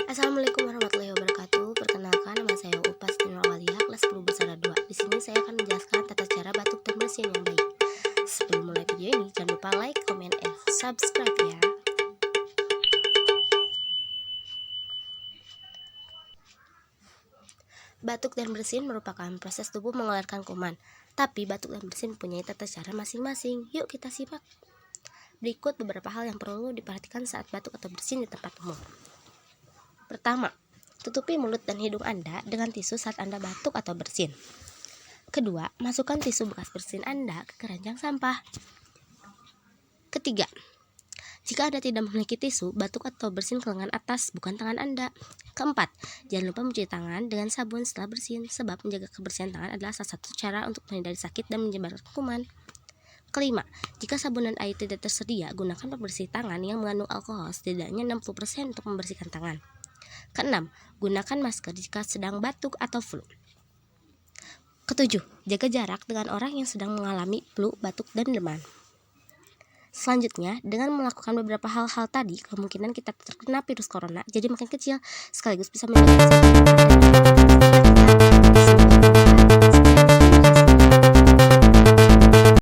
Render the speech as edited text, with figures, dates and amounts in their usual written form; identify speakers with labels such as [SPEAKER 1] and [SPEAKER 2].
[SPEAKER 1] Assalamualaikum warahmatullahi wabarakatuh. Perkenalkan, nama saya Upas Nur Awalia, kelas 10 bersara 2. Di sini saya akan menjelaskan tata cara batuk dan bersin yang baik. Sebelum mulai video ini, jangan lupa like, comment, and subscribe ya. Batuk dan bersin merupakan proses tubuh mengeluarkan kuman. Tapi batuk dan bersin punya tata cara masing-masing. Yuk kita simak. Berikut beberapa hal yang perlu diperhatikan saat batuk atau bersin di tempat umum. Pertama, tutupi mulut dan hidung Anda dengan tisu saat Anda batuk atau bersin. Kedua, masukkan tisu bekas bersin Anda ke keranjang sampah. Ketiga, jika Anda tidak memiliki tisu, batuk atau bersin ke lengan atas, bukan tangan Anda. Keempat, jangan lupa mencuci tangan dengan sabun setelah bersin, sebab menjaga kebersihan tangan adalah salah satu cara untuk menghindari sakit dan menyebarkan kuman. Kelima, jika sabun dan air tidak tersedia, gunakan pembersih tangan yang mengandung alkohol setidaknya 60% untuk membersihkan tangan. Keenam, gunakan masker jika sedang batuk atau flu. Ketujuh, jaga jarak dengan orang yang sedang mengalami flu, batuk, dan demam. Selanjutnya, dengan melakukan beberapa hal-hal tadi, kemungkinan kita terkena virus corona jadi makin kecil, sekaligus bisa menjaga kesehatan.